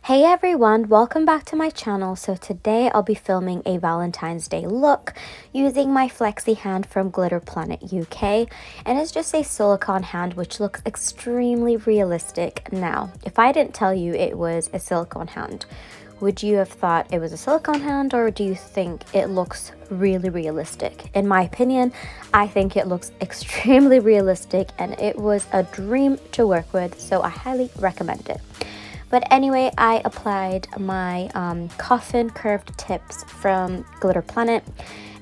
Hey everyone, welcome back to my channel. So today I'll be filming a Valentine's Day look using my Flexi hand from Glitter Planet UK, and it's just a silicone hand which looks extremely realistic. Now, if I didn't tell you it was a silicone hand, would you have thought it was a silicone hand, or do you think it looks really realistic? In my opinion, I think it looks extremely realistic and it was a dream to work with, so I highly recommend it. But anyway, I applied my coffin curved tips from Glitter Planet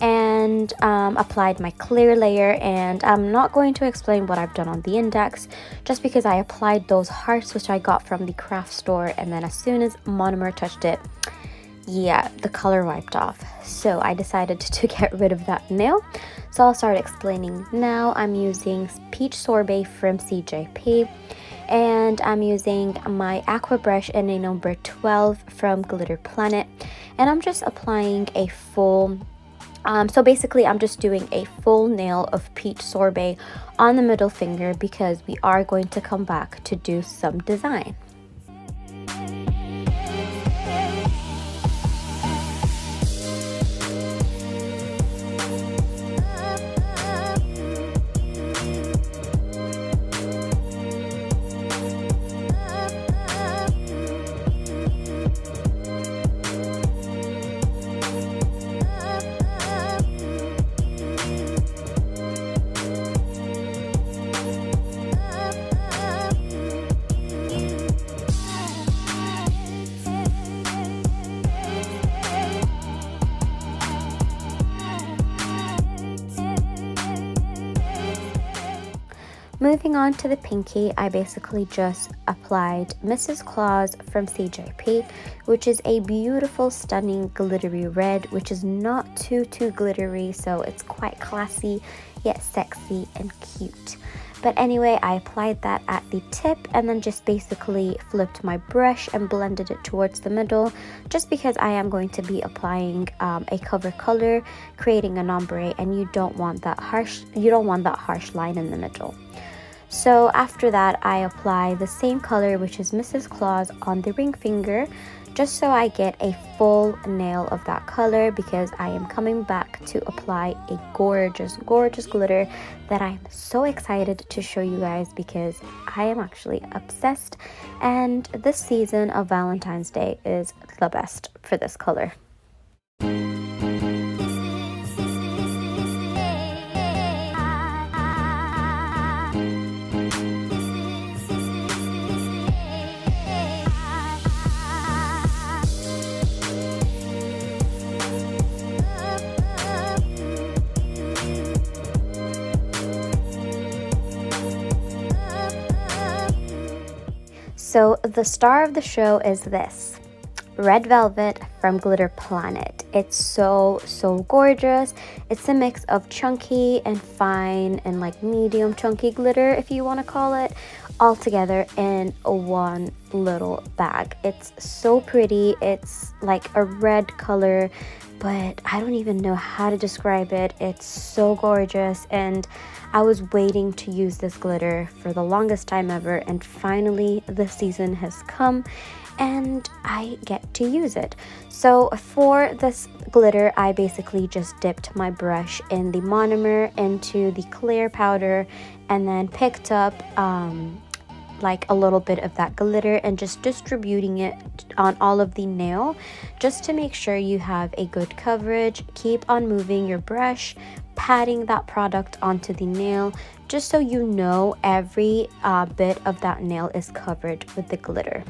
and applied my clear layer, and I'm not going to explain what I've done on the index just because I applied those hearts which I got from the craft store, and then as soon as monomer touched it, yeah, the color wiped off. So I decided to get rid of that nail. So I'll start explaining now. I'm using Peach Sorbet from Cjp. And I'm using my aqua brush in a number 12 from Glitter Planet, and I'm just applying a full so basically I'm just doing a full nail of peach sorbet on the middle finger because we are going to come back to do some design. Moving on to the pinky, I basically just applied Mrs. Claus from Cjp, which is a beautiful, stunning, glittery red, which is not too glittery, so it's quite classy, yet sexy and cute. But anyway, I applied that at the tip and then just basically flipped my brush and blended it towards the middle, just because I am going to be applying a cover color, creating an ombre, and you don't want that harsh line in the middle. So after that, I apply the same color, which is Mrs. Claus, on the ring finger, just so I get a full nail of that color, because I am coming back to apply a gorgeous glitter that I'm so excited to show you guys, because I am actually obsessed, and this season of Valentine's Day is the best for this color. So the star of the show is this red velvet from Glitter Planet. It's so gorgeous. It's a mix of chunky and fine and like medium chunky glitter, if you want to call it, all together in one little bag. It's so pretty. It's like a red color, but I don't even know how to describe it. It's so gorgeous, and I was waiting to use this glitter for the longest time ever, and finally the season has come and I get to use it. So for this glitter, I basically just dipped my brush in the monomer into the clear powder and then picked up like a little bit of that glitter and just distributing it on all of the nail, just to make sure you have a good coverage. Keep on moving your brush, patting that product onto the nail, just so you know every bit of that nail is covered with the glitter.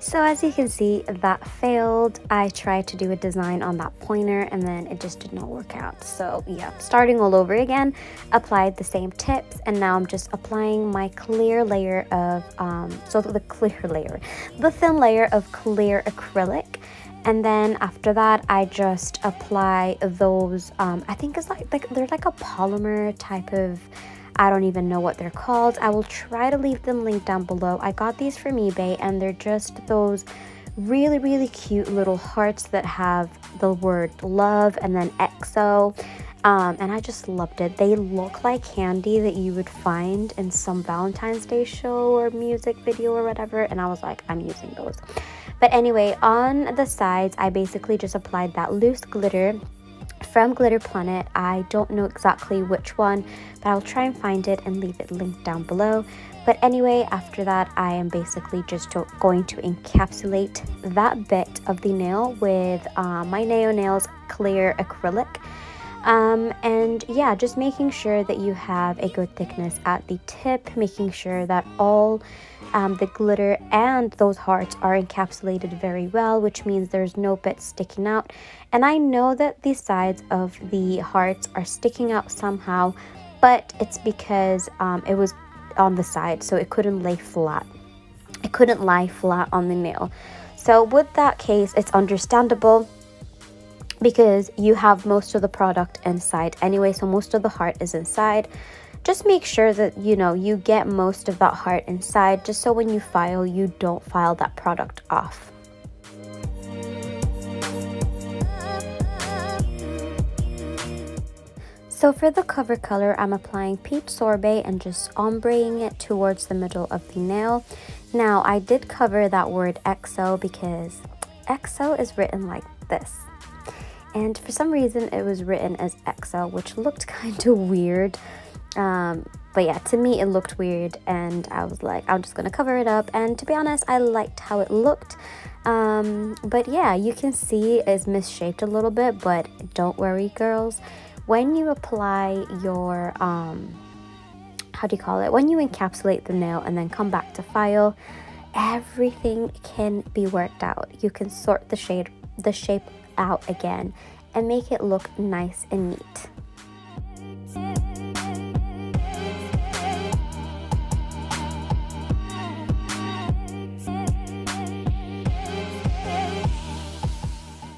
So as you can see, that failed. I tried to do a design on that pointer and then it just did not work out. So yeah, starting all over again, applied the same tips, and now I'm just applying my clear layer of, the thin layer of clear acrylic. And then after that, I just apply those, I think it's like they're like a polymer type of, I don't even know what they're called. I will try to leave them linked down below. I got these from eBay, and they're just those really cute little hearts that have the word love and then XO. And I just loved it. They look like candy that you would find in some Valentine's Day show or music video or whatever, and I was like, I'm using those. But anyway, on the sides, I basically just applied that loose glitter from Glitter Planet. I don't know exactly which one, but I'll try and find it and leave it linked down below. But anyway, after that, I am basically just going to encapsulate that bit of the nail with my Naio Nails clear acrylic. And yeah, just making sure that you have a good thickness at the tip, making sure that all the glitter and those hearts are encapsulated very well, which means there's no bits sticking out. And I know that the sides of the hearts are sticking out somehow, but it's because it was on the side, so it couldn't lay flat. It couldn't lie flat on the nail. So with that case, it's understandable, because you have most of the product inside anyway, so most of the heart is inside. Just make sure that you get most of that heart inside, just so when you file, you don't file that product off. So for the cover color, I'm applying Peach Sorbet and just ombreing it towards the middle of the nail. Now, I did cover that word XO because XO is written like this. And for some reason, it was written as XO, which looked kind of weird. But yeah, to me, it looked weird. And I was like, I'm just going to cover it up. And to be honest, I liked how it looked. But yeah, you can see it's misshaped a little bit. But don't worry, girls. When you apply your, when you encapsulate the nail and then come back to file, everything can be worked out. You can sort the shape out again and make it look nice and neat.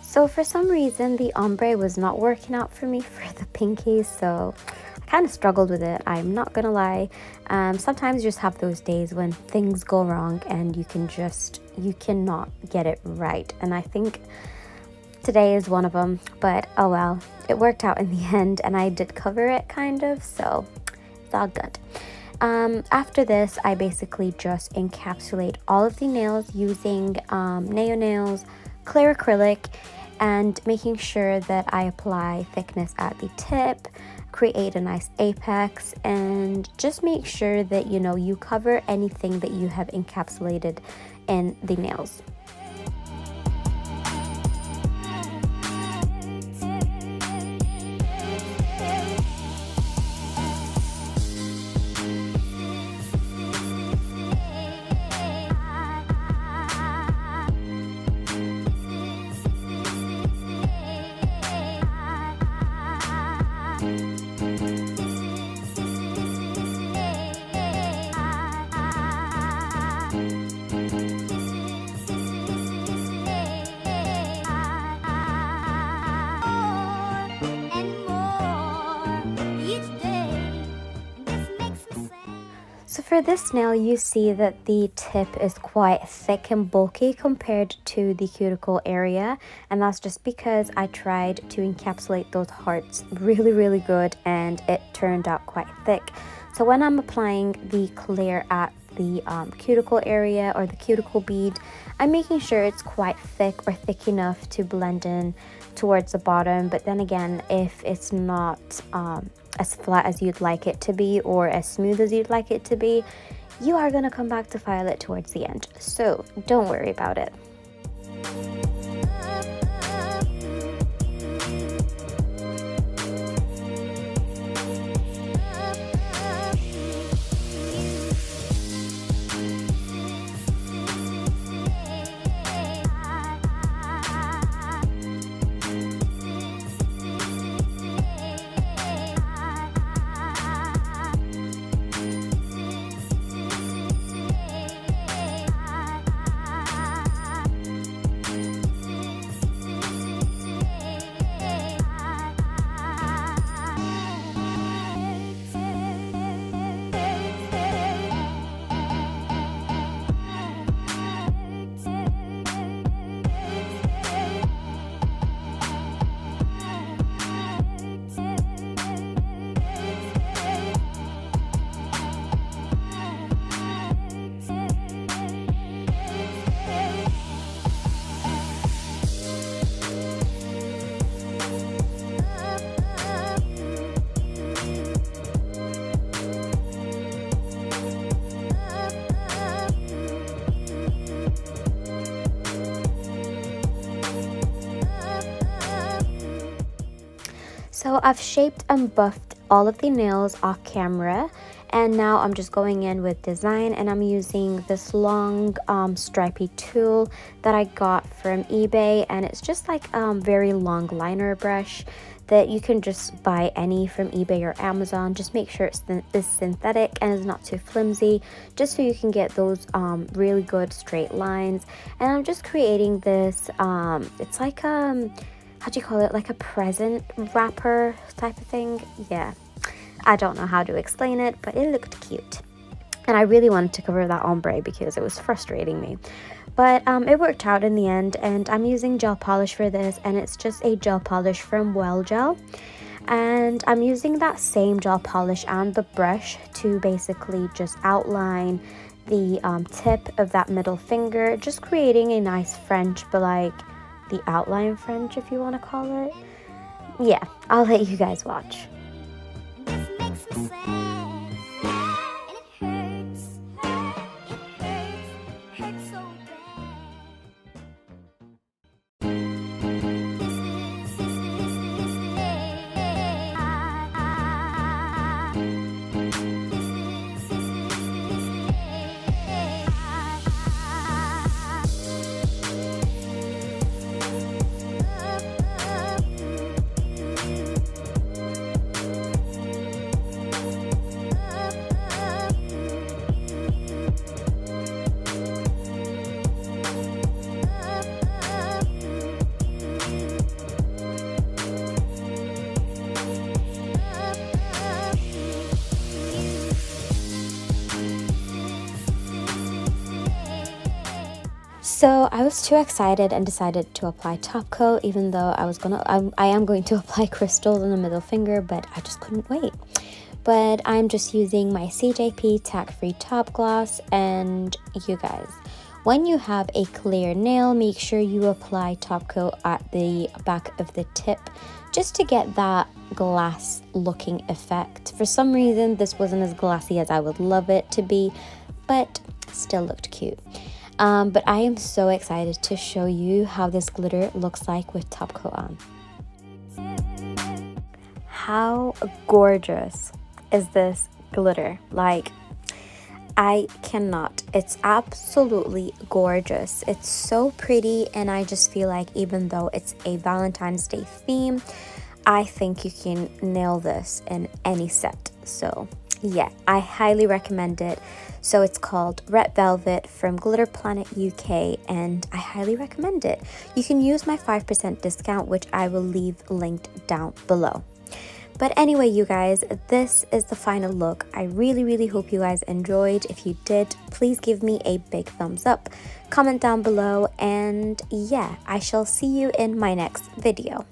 So for some reason, the ombre was not working out for me for the pinkies, so I kind of struggled with it. I'm not gonna lie. Sometimes you just have those days when things go wrong and you cannot get it right. And I think today is one of them, but oh well, it worked out in the end, and I did cover it kind of, so it's all good. After this, I basically just encapsulate all of the nails using Naio Nails clear acrylic, and making sure that I apply thickness at the tip, create a nice apex, and just make sure that you cover anything that you have encapsulated in the nails. So for this nail, you see that the tip is quite thick and bulky compared to the cuticle area, and that's just because I tried to encapsulate those hearts really good, and it turned out quite thick. So when I'm applying the clear at the cuticle area or the cuticle bead, I'm making sure it's quite thick or thick enough to blend in towards the bottom. But then again, if it's not as flat as you'd like it to be or as smooth as you'd like it to be, you are going to come back to file it towards the end, so don't worry about it. So I've shaped and buffed all of the nails off camera, and now I'm just going in with design, and I'm using this long stripy tool that I got from eBay, and it's just like very long liner brush that you can just buy any from eBay or Amazon. Just make sure it's synthetic and is not too flimsy, just so you can get those really good straight lines. And I'm just creating this it's like how do you call it, like a present wrapper type of thing. Yeah, I don't know how to explain it, but it looked cute, and I really wanted to cover that ombre because it was frustrating me. But it worked out in the end, and I'm using gel polish for this, and it's just a gel polish from Well Gel. And I'm using that same gel polish and the brush to basically just outline the tip of that middle finger, just creating a nice French, but like the outline French, if you want to call it. Yeah, I'll let you guys watch. So I was too excited and decided to apply top coat, even though I am going to apply crystals on the middle finger, but I just couldn't wait. But I'm just using my Cjp tack-free top gloss, and you guys, when you have a clear nail, make sure you apply top coat at the back of the tip, just to get that glass looking effect. For some reason, this wasn't as glassy as I would love it to be, but still looked cute. But I am so excited to show you how this glitter looks like with top coat on. How gorgeous is this glitter? Like, I cannot. It's absolutely gorgeous. It's so pretty, and I just feel like even though it's a Valentine's Day theme, I think you can nail this in any set. So yeah, I highly recommend it. So it's called Red Velvet from Glitter Planet UK, and I highly recommend it. You can use my 5% discount, which I will leave linked down below. But anyway, you guys, this is the final look. I really hope you guys enjoyed. If you did, please give me a big thumbs up, comment down below, and yeah, I shall see you in my next video.